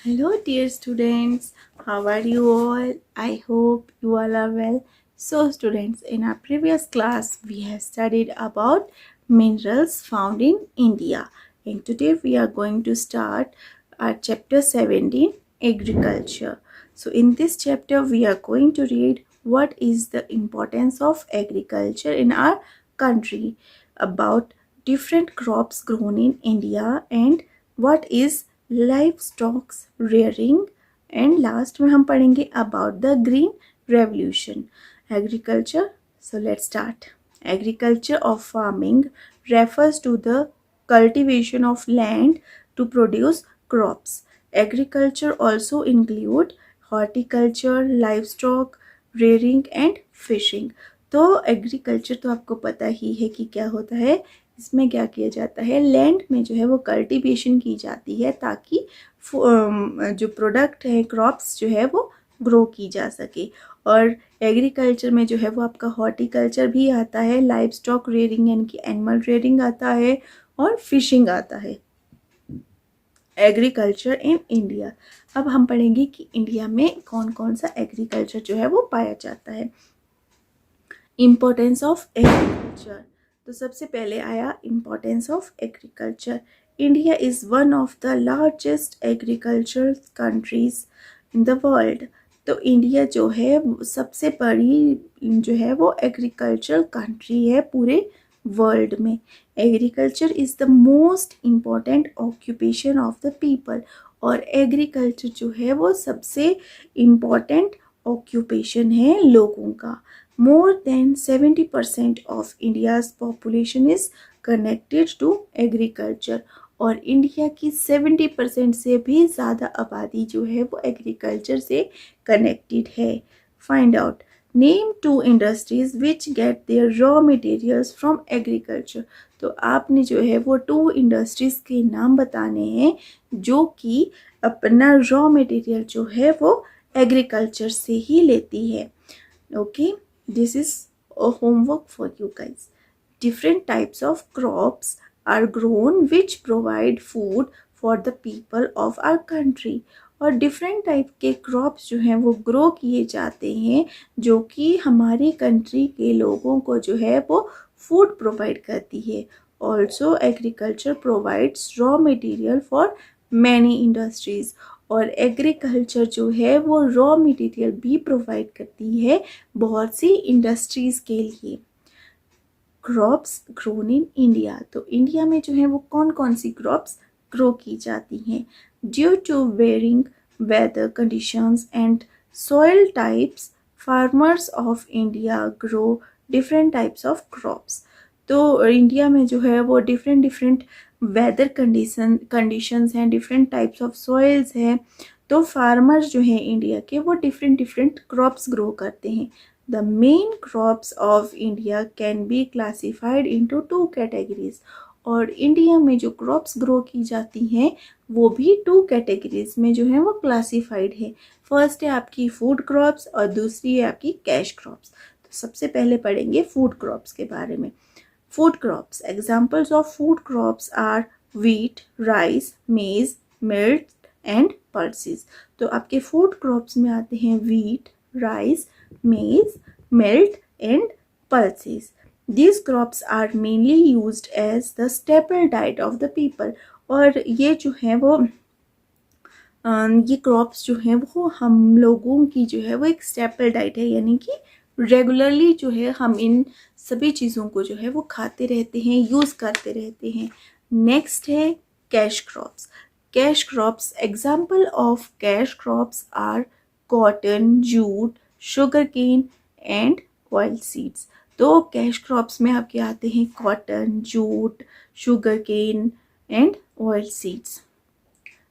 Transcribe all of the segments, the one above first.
Hello, dear students. How are you all? I hope you all are well. So, students, in our previous class, we have studied about minerals found in India. And today, we are going to start our chapter 17, Agriculture. So, in this chapter, we are going to read what is the importance of agriculture in our country, about different crops grown in India, and what is livestock rearing, and last में हम पढ़ेंगे about the green revolution agriculture. So let's start. Agriculture of farming refers to the cultivation of land to produce crops. Agriculture also include horticulture, livestock rearing and fishing. तो agriculture तो आपको पता ही है कि क्या होता है. इसमें क्या किया जाता है, लैंड में जो है वो कल्टीवेशन की जाती है ताकि जो प्रोडक्ट है, क्रॉप्स जो है वो ग्रो की जा सके. और एग्रीकल्चर में जो है वो आपका हॉर्टिकल्चर भी आता है, लाइव स्टॉक रेयरिंग यानी कि एनिमल रेयरिंग आता है, और फिशिंग आता है. Agriculture in India. अब हम पढ़ेंगे कि इंडिया में कौन कौन सा एग्रीकल्चर जो है वो पाया जाता है. Importance of agriculture. तो सबसे पहले आया importance of agriculture. India is one of the largest agriculture countries in the world. तो इंडिया जो है सबसे बड़ी जो है वो एग्रीकल्चर कंट्री है पूरे वर्ल्ड में. Agriculture is the most important occupation of the people. और एग्रीकल्चर जो है वो सबसे इम्पॉर्टेंट ऑक्यूपेशन है लोगों का. More than 70% of India's population is connected to agriculture. और इंडिया की 70% से भी ज़्यादा आबादी जो है वो एग्रीकल्चर से कनेक्टेड है. Find out. Name 2 industries which get their raw materials from agriculture. तो आपने जो है वो 2 इंडस्ट्रीज़ के नाम बताने हैं जो कि अपना रॉ मटेरियल जो है वो एग्रीकल्चर से ही लेती है. Okay. This is a homework for you guys. Different types of crops are grown which provide food for the people of our country. और डिफरेंट टाइप के क्रॉप्स जो हैं वो ग्रो किए जाते हैं जो कि हमारी कंट्री के लोगों को जो है वो फूड प्रोवाइड करती है. Also agriculture provides raw material for many industries. और एग्रीकल्चर जो है वो रॉ मटेरियल भी प्रोवाइड करती है बहुत सी इंडस्ट्रीज़ के लिए. Crops grown in India. तो इंडिया में जो है वो कौन कौन सी क्रॉप्स ग्रो की जाती हैं. Due to varying weather conditions and soil types farmers of India grow different types of crops. तो इंडिया में जो है वो डिफरेंट वेदर कंडीशंस हैं, डिफरेंट टाइप्स ऑफ सॉइल्स हैं. तो फार्मर्स जो हैं इंडिया के वो डिफरेंट क्रॉप्स ग्रो करते हैं. The main crops of India can be classified into 2 categories. और इंडिया में जो क्रॉप्स ग्रो की जाती हैं वो भी 2 कैटेगरीज में जो है वो क्लासिफाइड है. फर्स्ट है आपकी फूड क्रॉप्स और दूसरी है आपकी कैश क्रॉप्स. तो सबसे पहले पढ़ेंगे फूड क्रॉप्स के बारे में. Food crops. Examples of food crops are wheat, rice, maize, millet and pulses. तो आपके food crops में आते हैं wheat, rice, maize, millet and pulses. These crops are mainly used as the staple diet of the people. और ये जो है वो ये क्रॉप्स जो हैं वो हम लोगों की जो है वो एक स्टेपल डाइट है, यानी कि रेगुलरली जो है हम इन सभी चीज़ों को जो है वो खाते रहते हैं, यूज़ करते रहते हैं. नेक्स्ट है cash crops. Cash crops. Example of cash crops are cotton, jute, sugar cane and oil seeds. तो कैश क्रॉप्स में आपके आते हैं cotton, jute, sugar cane and oil seeds.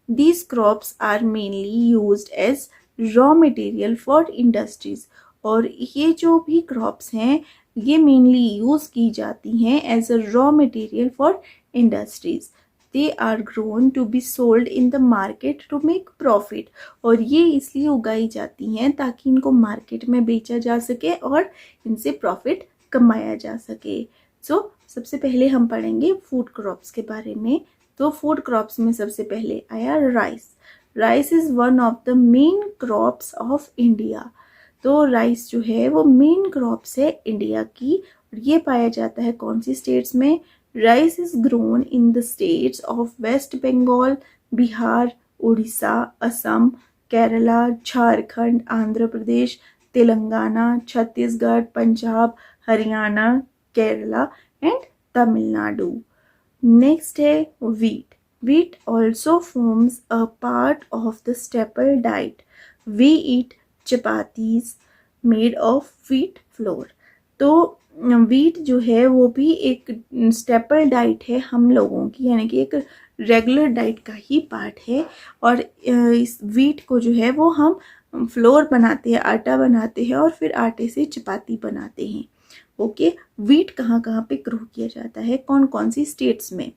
These crops are mainly used as raw material for industries. और ये जो भी crops हैं ये मेनली यूज़ की जाती हैं as a raw material for industries. They are grown to be sold in the market to make profit. और ये इसलिए उगाई जाती हैं ताकि इनको मार्केट में बेचा जा सके और इनसे प्रॉफिट कमाया जा सके. सो सबसे पहले हम पढ़ेंगे फूड क्रॉप्स के बारे में. तो फूड क्रॉप्स में सबसे पहले आया rice. Rice is one of the main crops of India. तो राइस जो है वो मेन क्रॉप्स है इंडिया की, और ये पाया जाता है कौन सी स्टेट्स में? Rice is grown in the states of West Bengal, Bihar, Orissa, Assam, Kerala, Jharkhand, Andhra Pradesh, Telangana, Chhattisgarh, Punjab, Haryana, Kerala and Tamil Nadu. Next है wheat. Wheat also forms a part of the staple diet. We eat chapatis made of wheat flour. तो wheat जो है वो भी एक स्टेपल डाइट है हम लोगों की, यानी कि एक रेगुलर डाइट का ही पार्ट है। और इस wheat को जो है वो हम फ्लोर बनाते हैं, आटा बनाते हैं और फिर आटे से चपाती बनाते हैं। ओके, वीट कहाँ कहाँ पे ग्रो किया जाता है, कौन कौन सी स्टेट्स में?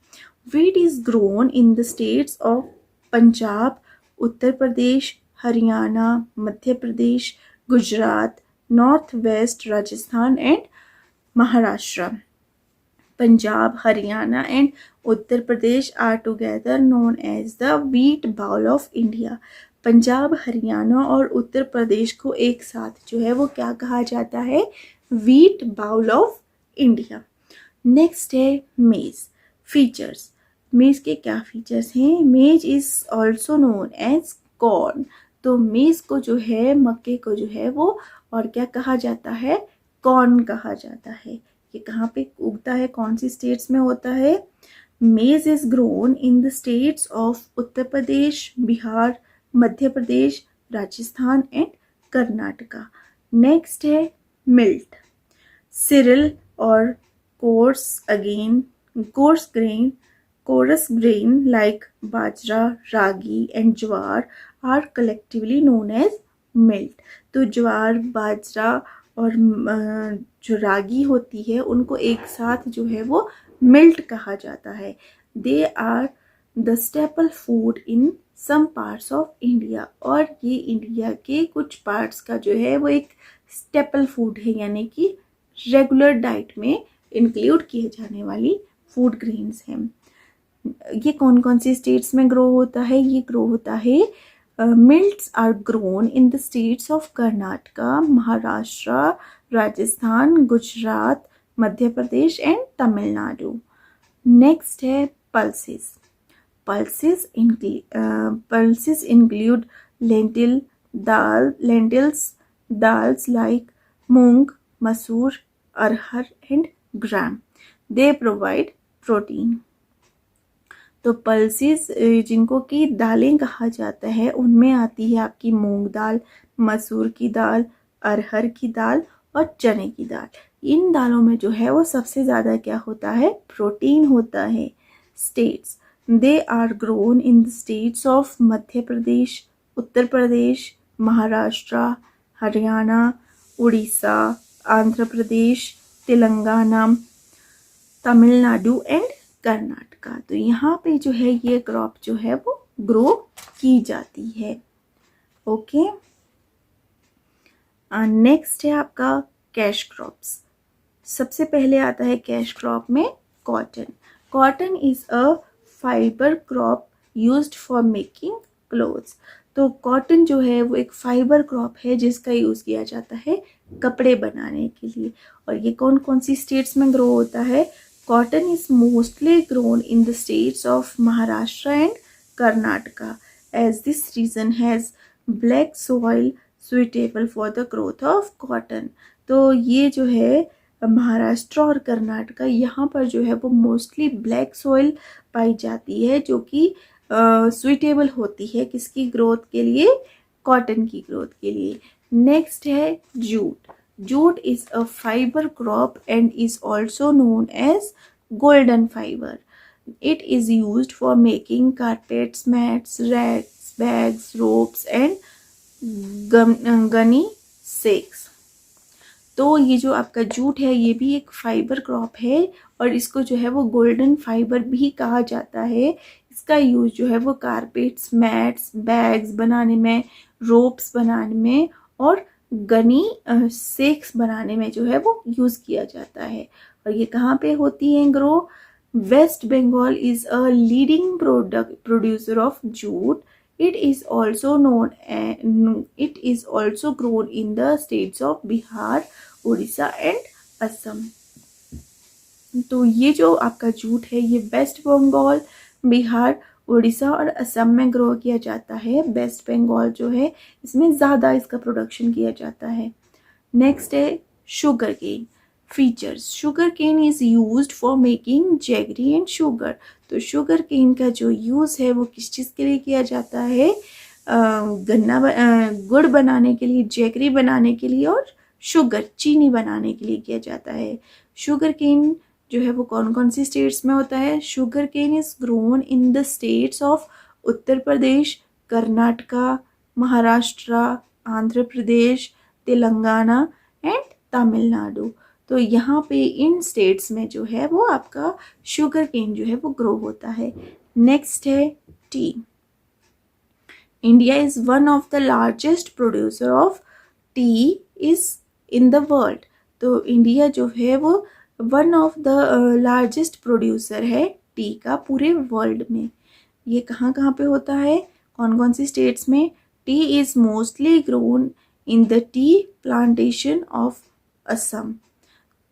Wheat is grown in the states of Punjab, Uttar Pradesh, Haryana, Madhya Pradesh, Gujarat, north west, Rajasthan and Maharashtra. Punjab, Haryana and Uttar Pradesh are together known as the wheat bowl of India. Punjab, Haryana और उत्तर प्रदेश को एक साथ जो है वो क्या कहा जाता है? Wheat bowl of India. Next है मेज। फीचर्स, मेज के क्या फीचर्स हैं? Maize is also known as corn. तो मेज को जो है, मक्के को जो है वो और क्या कहा जाता है? कॉर्न कहा जाता है। ये कहाँ पे उगता है, कौन सी स्टेट्स में होता है? Maize is grown in the states of Uttar Pradesh, Bihar, Madhya Pradesh, Rajasthan and Karnataka. Next है मिल्ट। सिरिल और coarse grain like bajra, ragi and jowar are collectively known as millet. तो ज्वार, बाजरा और जो रागी होती है उनको एक साथ जो है वो मिल्ट कहा जाता है। They are the staple food in some parts of India. और ये इंडिया के कुछ पार्ट्स का जो है वो एक स्टेपल फूड है, यानी कि रेगुलर डाइट में इंक्लूड किए जाने वाली फूड ग्रेन्स हैं। ये कौन कौन सी स्टेट्स में ग्रो होता है? ये ग्रो होता है, millets are grown in the states of Karnataka, Maharashtra, Rajasthan, Gujarat, Madhya Pradesh and Tamil Nadu. Next है pulses. Pulses include lentils, dals like moong, masoor, arhar and gram. They provide protein. तो पल्सेस जिनको कि दालें कहा जाता है उनमें आती है आपकी मूंग दाल, मसूर की दाल, अरहर की दाल और चने की दाल। इन दालों में जो है वो सबसे ज़्यादा क्या होता है? प्रोटीन होता है। States, they are grown in the states of Madhya Pradesh, Uttar Pradesh, Maharashtra, Haryana, Orissa, Andhra Pradesh, Telangana, Tamil Nadu and Karnataka. तो यहाँ पे जो है ये क्रॉप जो है वो ग्रो की जाती है। ओके, नेक्स्ट है आपका कैश क्रॉप्स। सबसे पहले आता है कैश क्रॉप में cotton. Cotton is a fibre crop used for making clothes. तो कॉटन जो है वो एक फाइबर क्रॉप है जिसका यूज़ किया जाता है कपड़े बनाने के लिए। और ये कौन कौन सी स्टेट्स में ग्रो होता है? Cotton is mostly grown in the states of Maharashtra and Karnataka as this region has black soil suitable for the growth of cotton. तो ये जो है महाराष्ट्र और कर्नाटका, यहाँ पर जो है वो मोस्टली ब्लैक सॉइल पाई जाती है जो कि सुइटेबल होती है किसकी ग्रोथ के लिए? कॉटन की ग्रोथ के लिए। नेक्स्ट है jute. Jute is a fibre crop and is also known as golden fibre. It is used for making carpets, mats, racks, bags, ropes and gunny sacks. तो ये जो आपका जूट है ये भी एक फाइबर क्रॉप है और इसको जो है वो गोल्डन फाइबर भी कहा जाता है। इसका यूज़ जो है वो कारपेट्स, मैट्स, बैग्स बनाने में, रोप्स बनाने में और गनी सेक्स बनाने में जो है वो यूज़ किया जाता है। और ये कहाँ पे होती है grow? West Bengal is a leading producer of jute It is also known it is also grown in the states of Bihar, Odisha and Assam. तो ये जो आपका जूट है ये वेस्ट बंगाल, बिहार, उड़ीसा और असम में ग्रो किया जाता है. वेस्ट बंगाल जो है इसमें ज़्यादा इसका प्रोडक्शन किया जाता है. नेक्स्ट है sugar cane. Features. Sugar cane is used for making jaggery and sugar. तो शुगर केन का जो यूज़ है वो किस चीज़ के लिए किया जाता है? गुड़ बनाने के लिए, जैगरी बनाने के लिए और शुगर चीनी बनाने के लिए किया जाता है. शुगर केन जो है वो कौन कौन सी स्टेट्स में होता है? Sugar cane is grown in the states of Uttar Pradesh, Karnataka, Maharashtra, Andhra Pradesh, Telangana and Tamil Nadu. तो यहाँ पे इन स्टेट्स में जो है वो आपका शुगर केन जो है वो ग्रो होता है. नेक्स्ट है T. India is one of the largest producer of T is in the world. तो इंडिया जो है वो one of the largest producer है टी का पूरे वर्ल्ड में. ये कहाँ कहाँ पे होता है? कौन कौन सी स्टेट्स में? T is mostly grown in the tea plantation of Assam.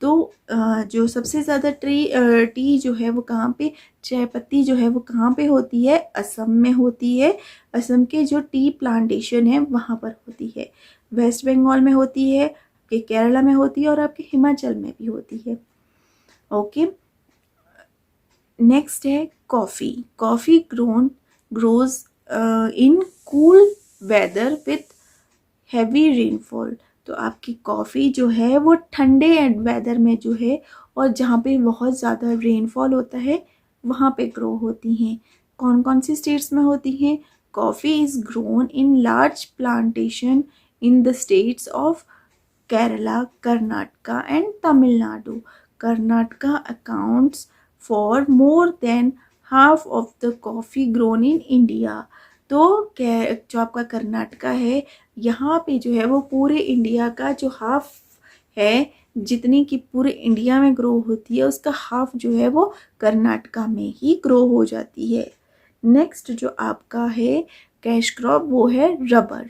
तो जो सबसे ज़्यादा टी जो है वो कहाँ पे, चाय पत्ती जो है वो कहाँ पे होती है? असम में होती है. असम के जो टी प्लांटेशन है वहाँ पर होती है. वेस्ट बंगाल में होती है, आपके केरला में होती है और आपके हिमाचल में भी होती है. ओके. नेक्स्ट है coffee. Coffee grows in cool weather with heavy rainfall. तो आपकी कॉफ़ी जो है वो ठंडे वेदर में जो है और जहाँ पे बहुत ज़्यादा रेनफॉल होता है वहाँ पे ग्रो होती हैं. कौन कौन सी स्टेट्स में होती हैं? Coffee is grown in large plantation in the states of Kerala, Karnataka and Tamil Nadu. Karnataka accounts for more than half of the coffee grown in India. तो जो आपका कर्नाटका है यहाँ पे जो है वो पूरे इंडिया का जो हाफ है, जितनी की पूरे इंडिया में ग्रो होती है उसका हाफ जो है वो कर्नाटका में ही ग्रो हो जाती है. नेक्स्ट जो आपका है कैश क्रॉप वो है rubber.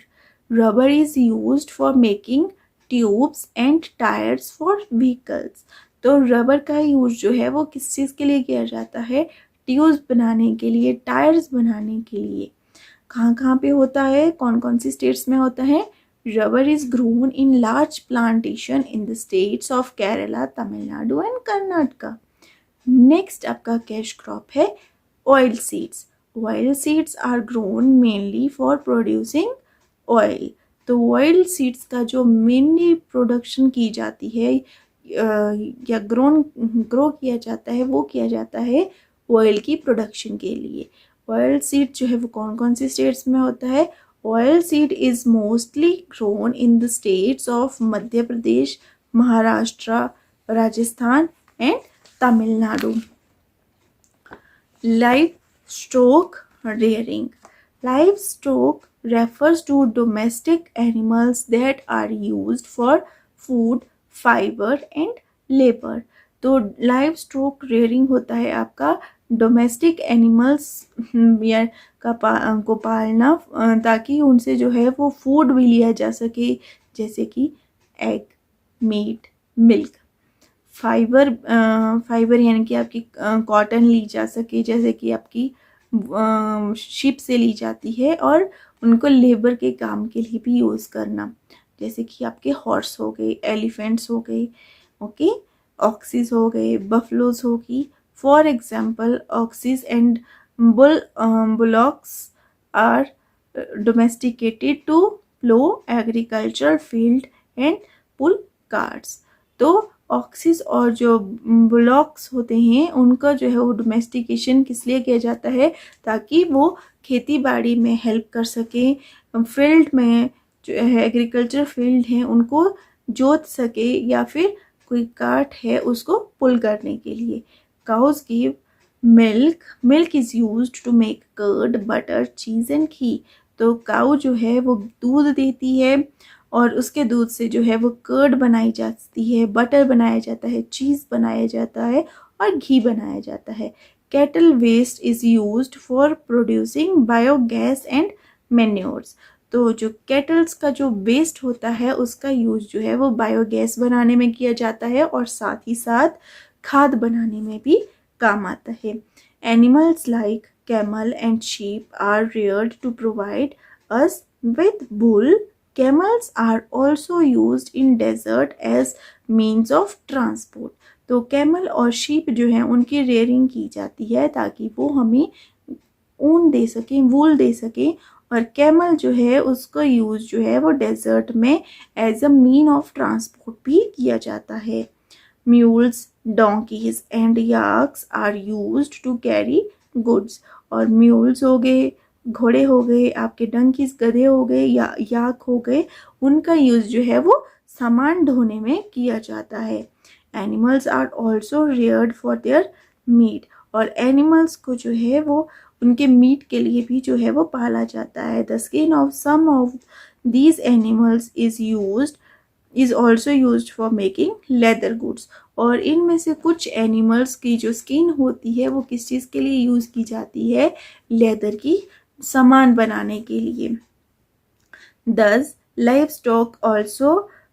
Rubber is used for making tubes and tyres for vehicles. तो रबर का यूज जो है वो किस चीज़ के लिए किया जाता है? ट्यूब्स बनाने के लिए, टायर्स बनाने के लिए. कहाँ कहाँ पे होता है? कौन कौन सी स्टेट्स में होता है? Rubber is grown in large plantation in the states of Kerala, Tamil Nadu and Karnataka. Next आपका कैश क्रॉप है oil seeds. Oil seeds are grown mainly for producing oil. तो ऑयल सीड्स का जो मेनली प्रोडक्शन की जाती है या ग्रो किया जाता है वो किया जाता है ऑयल की प्रोडक्शन के लिए. ऑयल सीड जो है वो कौन कौन सी स्टेट्स में होता है? Oil seed is mostly grown in the states of Madhya Pradesh, Maharashtra, Rajasthan and Tamil Nadu. Live stock rearing. Livestock refers to domestic animals that are used for food, fiber and labor. तो लाइव स्टॉक रेयरिंग होता है आपका domestic animals या को पालना ताकि उनसे जो है वो फूड भी लिया जा सके, जैसे कि एग, मीट, मिल्क. फाइबर यानी कि आपकी कॉटन ली जा सके, जैसे कि आपकी शिप से ली जाती है, और उनको लेबर के काम के लिए भी यूज़ करना, जैसे कि आपके हॉर्स हो गए, एलिफेंट्स हो गए, ओके, ऑक्सीज हो गए, बफलोज होगी. For example oxes and bullocks are domesticated to plough agricultural field and pull carts. तो ऑक्सीज और जो बुलॉक्स होते हैं उनका जो है वो डोमेस्टिकेशन किस लिए किया जाता है? ताकि वो खेती बाड़ी में हेल्प कर सके, फील्ड में जो है एग्रीकल्चर फील्ड है उनको जोत सके, या फिर कोई कार्ट है उसको पुल करने के लिए. Cows give milk is used to make curd, butter, cheese and ghee. तो काऊ जो है वो दूध देती है और उसके दूध से जो है वो कर्ड बनाई जाती है, बटर बनाया जाता है, चीज़ बनाया जाता है और घी बनाया जाता है. Cattle waste is used for producing biogas and manures. तो जो केटल्स का जो वेस्ट होता है उसका यूज़ जो है वो बायोगैस बनाने में किया जाता है और साथ ही साथ खाद बनाने में भी काम आता है। Animals like camel and sheep are reared to provide us with wool. Camels are also used in desert as means of transport. तो कैमल और शीप जो है उनकी रेयरिंग की जाती है ताकि वो हमें ऊन दे सकें, वूल दे सकें। और कैमल जो है उसका यूज़ जो है वो डेजर्ट में as a mean of transport भी किया जाता है। Mules, donkeys and yaks are used to carry goods. और म्यूल्स हो गए, घोड़े हो गए, आपके डंकीज गधे हो गए या याक हो गए, उनका यूज़ जो है वो सामान ढोने में किया जाता है। Animals are also reared for their meat. और एनिमल्स को जो है वो उनके मीट के लिए भी जो है वो पाला जाता है। The skin of some of these animals is also used for making leather goods. और इनमें से कुछ एनिमल्स की जो स्किन होती है वो किस चीज़ के लिए यूज़ की जाती है? लेदर की सामान बनाने के लिए। Thus, livestock also,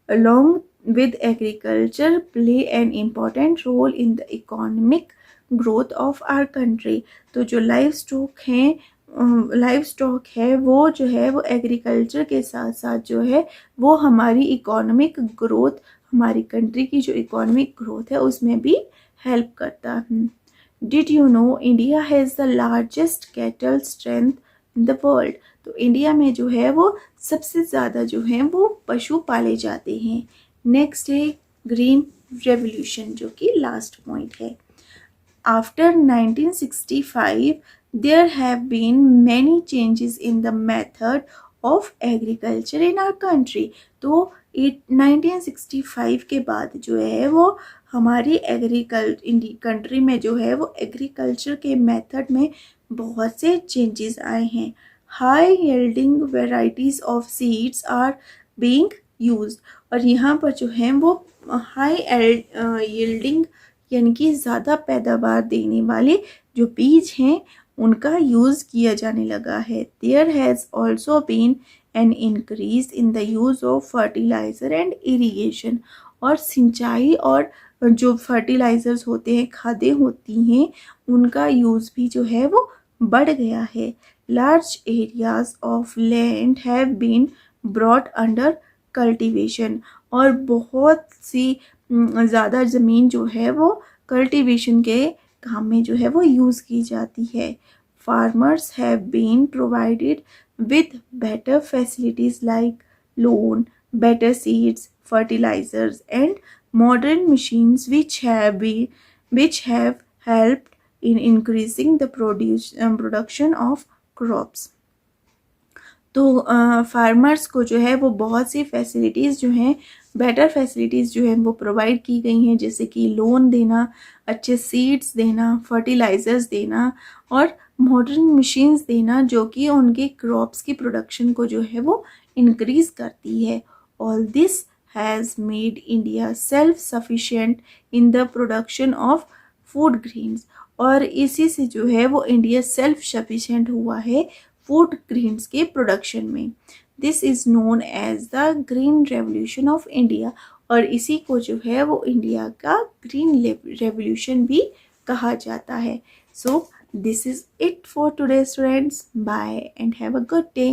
along with agriculture, play an important role in the economic growth of our country. तो जो लाइव स्टॉक है वो जो है वो एग्रीकल्चर के साथ साथ जो है वो हमारी इकोनॉमिक ग्रोथ, हमारी कंट्री की जो इकोनॉमिक ग्रोथ है उसमें भी हेल्प करता है। Did you know India has the largest cattle strength in the world. तो इंडिया में जो है वो सबसे ज़्यादा जो है वो पशु पाले जाते हैं। नेक्स्ट है ग्रीन रेवोल्यूशन, जो कि लास्ट पॉइंट है। After 1965 there have been many changes in the method of agriculture in our country. तो 1965 के बाद जो है वो हमारी कंट्री में जो है वो एग्रीकल्चर के मेथड में बहुत से चेंजेस आए हैं। High yielding varieties of seeds are being used. और यहाँ पर जो है वो हाई यील्डिंग यानी कि ज़्यादा पैदावार देने वाले जो बीज हैं उनका यूज़ किया जाने लगा है। There has also been an increase in the use of fertilizer and irrigation. और सिंचाई और जो फर्टिलाइज़र्स होते हैं, खादें होती हैं, उनका यूज़ भी जो है वो बढ़ गया है। Large areas of land have been brought under cultivation. और बहुत सी ज़्यादा ज़मीन जो है वो कल्टीवेशन के काम में जो है वो यूज़ की जाती है। Farmers have been provided with better facilities like loan, better seeds, fertilizers and modern machines which have helped in increasing the production of crops. तो फार्मर्स को जो है वो बहुत सी फैसिलिटीज़ जो हैं, बेटर फैसिलिटीज़ जो हैं वो प्रोवाइड की गई हैं, जैसे कि लोन देना, अच्छे सीड्स देना, फर्टिलाइज़र्स देना और मॉडर्न मशीन्स देना, जो कि उनके क्रॉप्स की प्रोडक्शन को जो है वो इंक्रीज़ करती है। All this has made India self sufficient in the production of food grains. और इसी से जो है वो इंडिया सेल्फ सफिशिएंट हुआ है फूड ग्रेन्स के प्रोडक्शन में। This is known as the green revolution of India. और इसी को जो है वो इंडिया का ग्रीन रेवोल्यूशन भी कहा जाता है। So this is it for today students. Bye and have a good day.